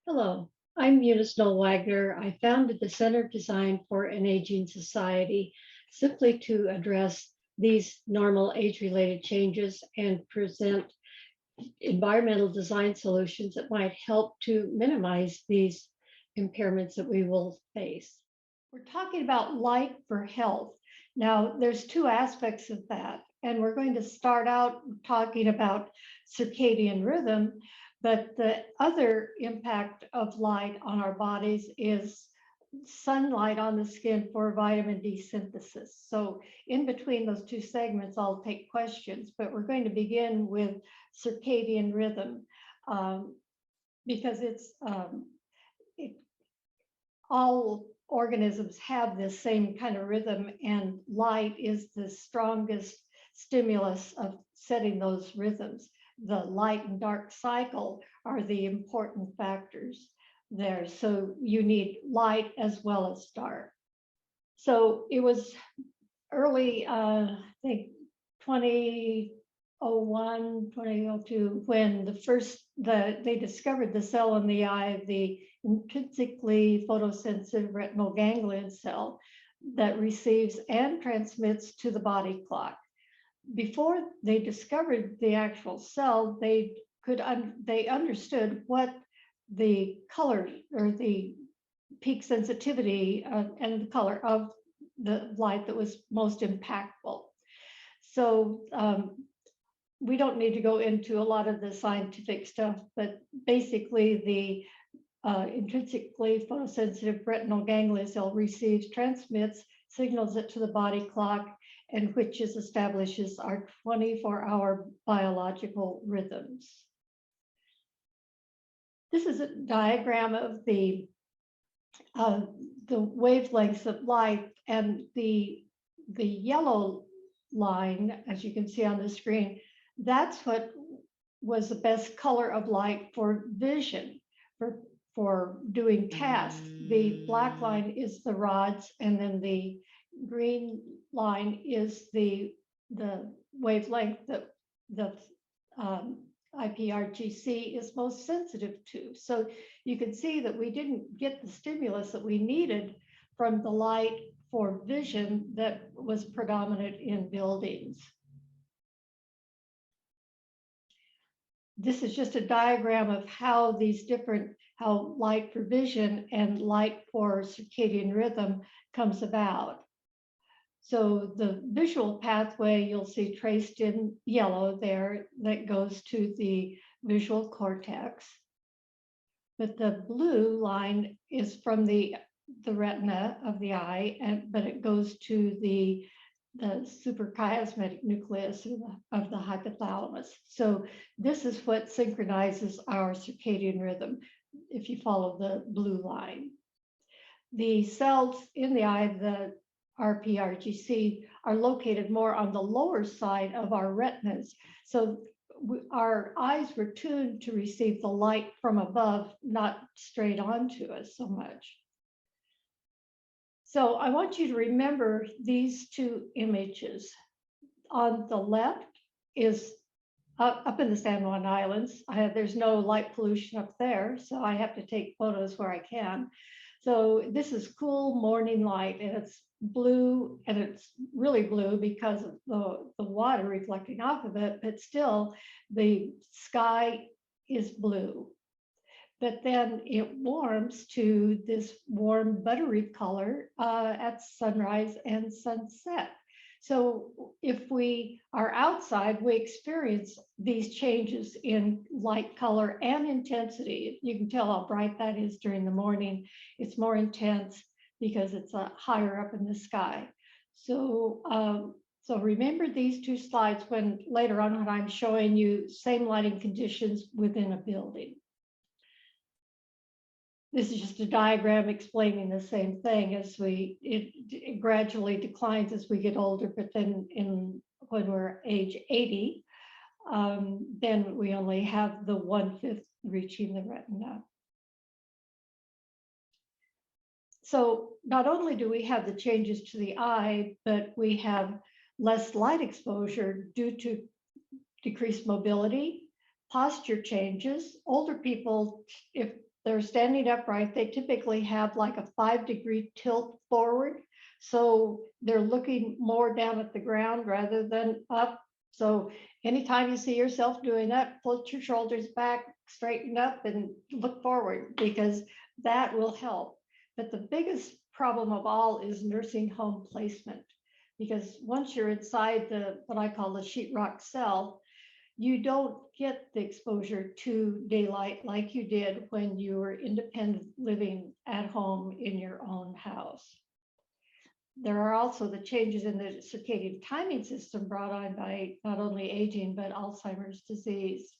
Hello, I'm Eunice Wagner. I founded the Center designed for an Aging Society simply to address these normal age-related changes and present environmental design solutions that might help to minimize these impairments that we will face. We're talking about light for health. Now, there's two aspects of that, and we're going to start out talking about circadian rhythm, but the other impact of light on our bodies is sunlight on the skin for vitamin D synthesis. So in between those two segments, I'll take questions, but we're going to begin with circadian rhythm because all organisms have this same kind of rhythm, and light is the strongest stimulus of setting those rhythms. The light and dark cycle are the important factors there. So you need light as well as dark. So it was early, I think 2001, 2002, when they discovered the cell in the eye, the intrinsically photosensitive retinal ganglion cell that receives and transmits to the body clock. Before they discovered the actual cell, they understood what the color or the peak sensitivity and the color of the light that was most impactful. So we don't need to go into a lot of the scientific stuff, but basically the intrinsically photosensitive retinal ganglion cell receives, transmits, signals it to the body clock, and which establishes our 24-hour biological rhythms. This is a diagram of the wavelengths of light, and the yellow line, as you can see on the screen, that's what was the best color of light for vision, for doing tasks. The black line is the rods, and then the green line is the wavelength that the IPRGC is most sensitive to. So you can see that we didn't get the stimulus that we needed from the light for vision that was predominant in buildings. This is just a diagram of how how light for vision and light for circadian rhythm comes about. So the visual pathway you'll see traced in yellow there that goes to the visual cortex. But the blue line is from the retina of the eye, but it goes to the suprachiasmatic nucleus of the hypothalamus. So this is what synchronizes our circadian rhythm if you follow the blue line. The cells in the eye, the RPRGC, are located more on the lower side of our retinas. So our eyes were tuned to receive the light from above, not straight onto us so much. So I want you to remember these two images. On the left is up in the San Juan Islands. There's no light pollution up there, so I have to take photos where I can. So this is cool morning light, and it's blue, and it's really blue because of the water reflecting off of it, but still the sky is blue. But then it warms to this warm buttery color at sunrise and sunset. So if we are outside, we experience these changes in light color and intensity. You can tell how bright that is during the morning. It's more intense because it's higher up in the sky. So, so remember these two slides when later on when I'm showing you same lighting conditions within a building. This is just a diagram explaining the same thing. It gradually declines as we get older, but then when we're age 80, then we only have the 1/5 reaching the retina. So not only do we have the changes to the eye, but we have less light exposure due to decreased mobility, posture changes. Older people, if they're standing upright, they typically have like a 5-degree tilt forward. So they're looking more down at the ground rather than up. So anytime you see yourself doing that, float your shoulders back, straighten up, and look forward, because that will help. But the biggest problem of all is nursing home placement, because once you're inside the what I call the sheetrock cell, you don't get the exposure to daylight like you did when you were independent living at home in your own house. There are also the changes in the circadian timing system brought on by not only aging, but Alzheimer's disease.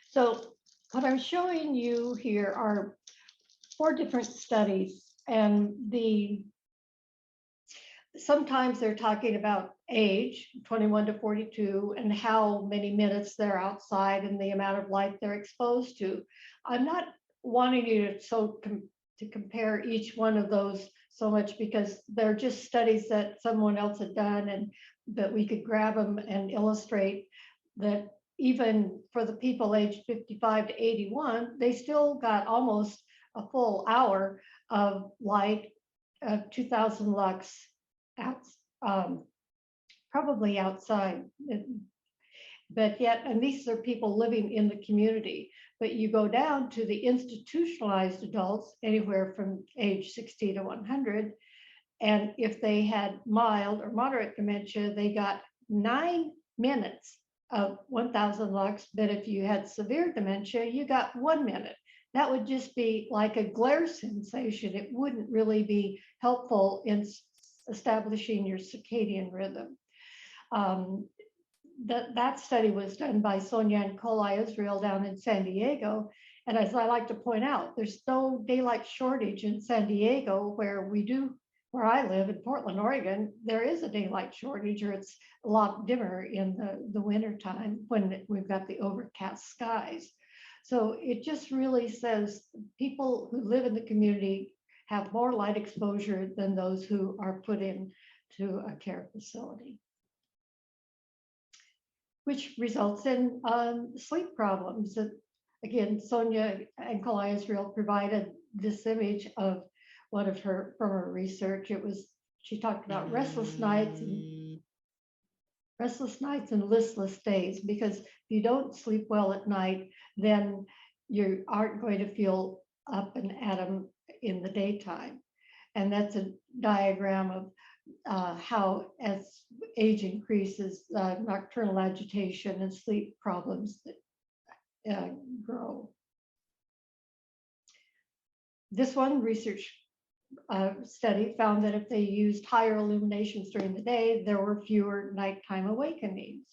So what I'm showing you here are 4 different studies, and sometimes they're talking about age, 21 to 42, and how many minutes they're outside and the amount of light they're exposed to. I'm not wanting you to compare each one of those so much, because they're just studies that someone else had done, and that we could grab them and illustrate that even for the people aged 55 to 81, they still got almost a full hour of light, 2000 lux out, probably outside. But yet, and these are people living in the community, but you go down to the institutionalized adults, anywhere from age 60 to 100. And if they had mild or moderate dementia, they got 9 minutes of 1000 lux. But if you had severe dementia, you got 1 minute. That would just be like a glare sensation. It wouldn't really be helpful in establishing your circadian rhythm. That study was done by Sonia and Nikolai Israel down in San Diego. And as I like to point out, there's no daylight shortage in San Diego, where I live in Portland, Oregon. There is a daylight shortage, or it's a lot dimmer in the winter time when we've got the overcast skies. So it just really says people who live in the community have more light exposure than those who are put into a care facility, which results in sleep problems. Again, Sonia and Nikolai Israel provided this image of one of her from her research. She talked about restless nights and listless days, because if you don't sleep well at night, then you aren't going to feel up and at 'em in the daytime. And that's a diagram of how, as age increases, nocturnal agitation and sleep problems grow. This one research study found that if they used higher illuminations during the day, there were fewer nighttime awakenings.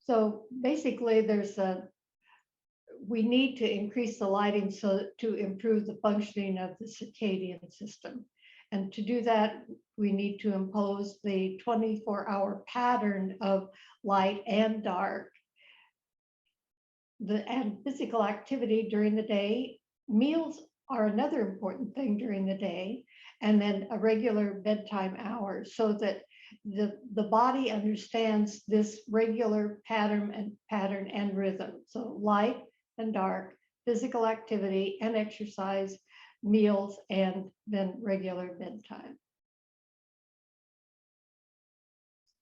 So basically, we need to increase the lighting to improve the functioning of the circadian system. And to do that, we need to impose the 24-hour pattern of light and dark, and physical activity during the day. Meals are another important thing during the day, and then a regular bedtime hour, so that the body understands this regular pattern and rhythm. So light and dark, physical activity and exercise, meals, and then regular bedtime.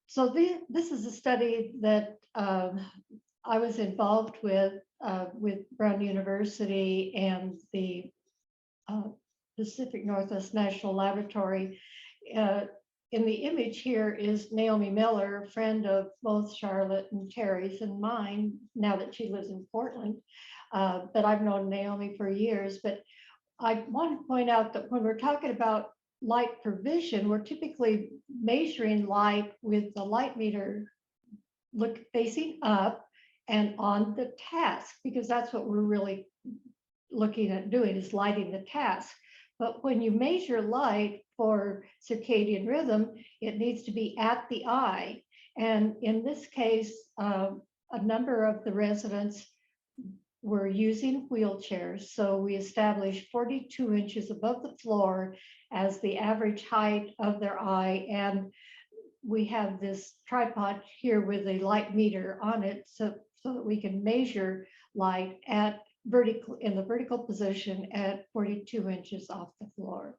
So this is a study that I was involved with Brown University and the Pacific Northwest National Laboratory. In the image here is Naomi Miller, a friend of both Charlotte and Terry's and mine, now that she lives in Portland. But I've known Naomi for years. But I want to point out that when we're talking about light provision, we're typically measuring light with the light meter facing up and on the task, because that's what we're really looking at doing, is lighting the task. But when you measure light for circadian rhythm, it needs to be at the eye. And in this case, a number of the residents were using wheelchairs. So we established 42 inches above the floor as the average height of their eye. And we have this tripod here with a light meter on it, so that we can measure light at vertical, in the vertical position at 42 inches off the floor.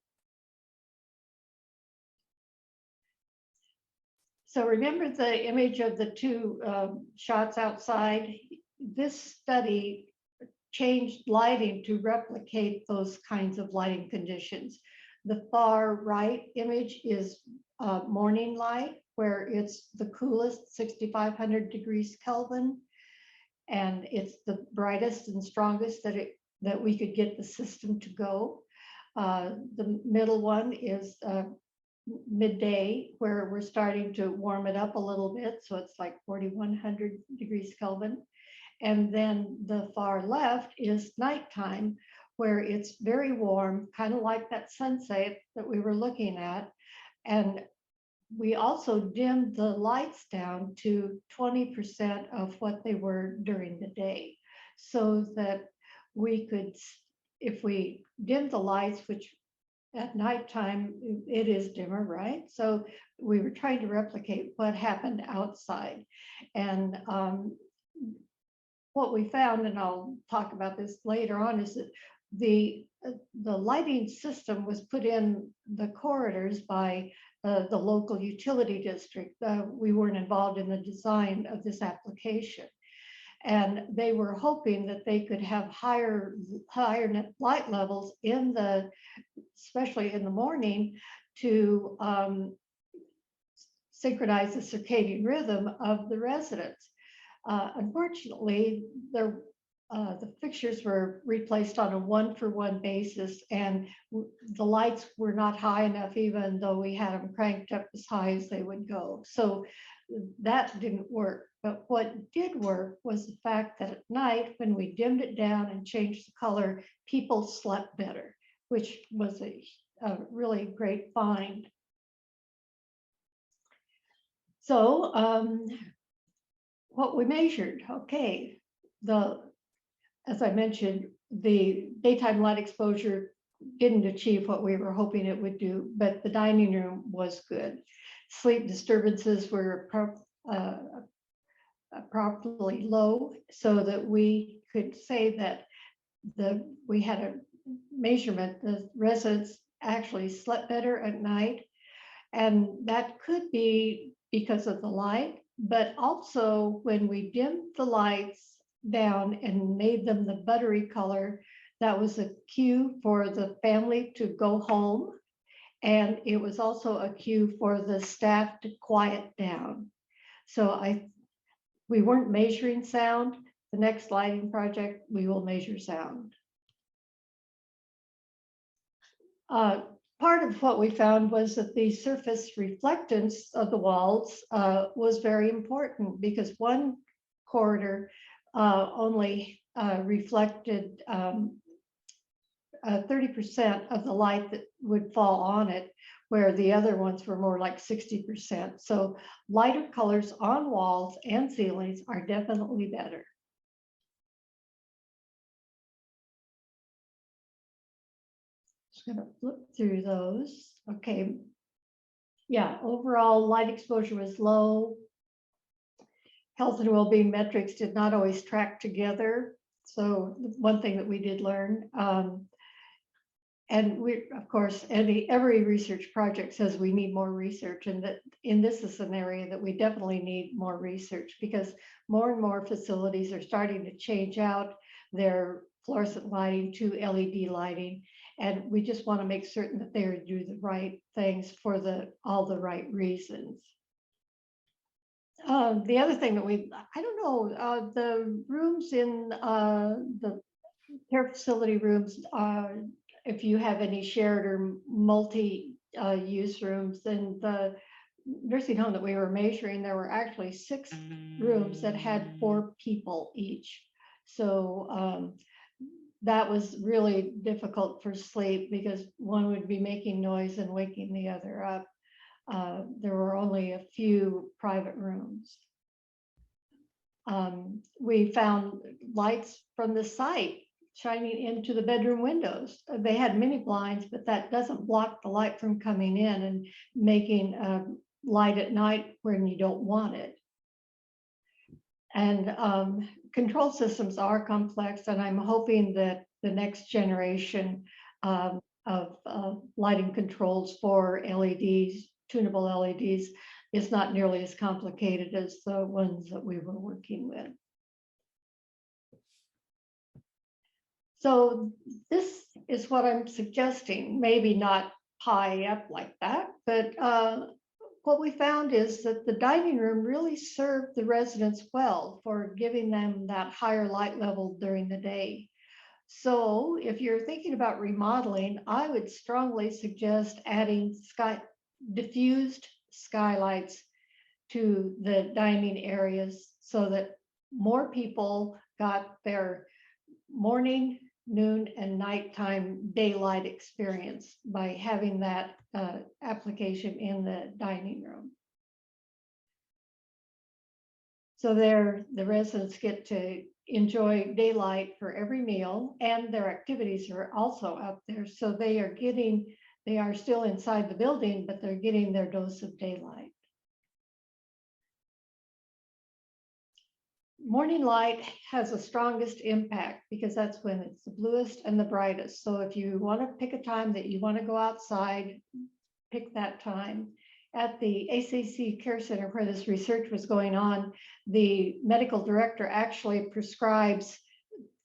So remember the image of the two shots outside? This study changed lighting to replicate those kinds of lighting conditions. The far right image is morning light, where it's the coolest, 6,500 degrees Kelvin, and it's the brightest and strongest that we could get the system to go. The middle one is midday, where we're starting to warm it up a little bit, so it's like 4,100 degrees Kelvin. And then the far left is nighttime, where it's very warm, kind of like that sunset that we were looking at. And we also dimmed the lights down to 20% of what they were during the day, so that we could, if we dimmed the lights, which at nighttime it is dimmer, right? So we were trying to replicate what happened outside. And what we found, and I'll talk about this later on, is that the lighting system was put in the corridors by the local utility district. We weren't involved in the design of this application. And they were hoping that they could have higher light levels in the, especially in the morning, to synchronize the circadian rhythm of the residents. Unfortunately, the fixtures were replaced on a one-for-one basis, and the lights were not high enough, even though we had them cranked up as high as they would go. So that didn't work. But what did work was the fact that at night, when we dimmed it down and changed the color, people slept better, which was a really great find. So what we measured, okay, as I mentioned, the daytime light exposure didn't achieve what we were hoping it would do, but the dining room was good. Sleep disturbances were properly low, so that we could say that we had a measurement, the residents actually slept better at night. And that could be because of the light, but also when we dimmed the lights down and made them the buttery color, that was a cue for the family to go home. And it was also a cue for the staff to quiet down. So we weren't measuring sound. The next lighting project, we will measure sound. Part of what we found was that the surface reflectance of the walls was very important, because one corridor only reflected 30% of the light that would fall on it, where the other ones were more like 60%. So lighter colors on walls and ceilings are definitely better. Just gonna flip through those. Okay. Yeah, overall light exposure was low. Health and well-being metrics did not always track together. So one thing that we did learn, and we, of course, every research project says we need more research, and that this is an area that we definitely need more research, because more and more facilities are starting to change out their fluorescent lighting to LED lighting, and we just want to make certain that they do the right things for all the right reasons. The other thing that I don't know, the rooms in the care facility rooms, if you have any shared or multi-use rooms, then the nursing home that we were measuring, there were actually 6 rooms that had 4 people each. So that was really difficult for sleep, because one would be making noise and waking the other up. There were only a few private rooms. We found lights from the site shining into the bedroom windows. They had mini blinds, but that doesn't block the light from coming in and making light at night when you don't want it. And control systems are complex, and I'm hoping that the next generation of lighting controls for LEDs, tunable LEDs, is not nearly as complicated as the ones that we were working with. So this is what I'm suggesting, maybe not high up like that, but what we found is that the dining room really served the residents well for giving them that higher light level during the day. So if you're thinking about remodeling, I would strongly suggest adding diffused skylights to the dining areas so that more people got their morning, noon, and nighttime daylight experience by having that application in the dining room. So there, the residents get to enjoy daylight for every meal, and their activities are also out there. So they are still inside the building, but they're getting their dose of daylight. Morning light has the strongest impact because that's when it's the bluest and the brightest. So if you want to pick a time that you want to go outside, pick that time. At the ACC Care Center where this research was going on, the medical director actually prescribes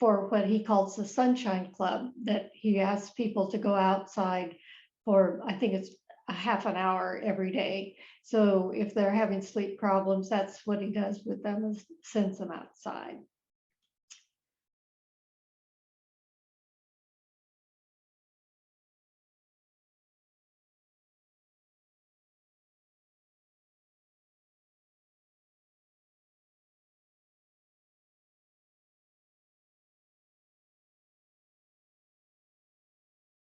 for what he calls the Sunshine Club, that he asks people to go outside for, I think it's a half an hour every day. So if they're having sleep problems, that's what he does with them, is sends them outside.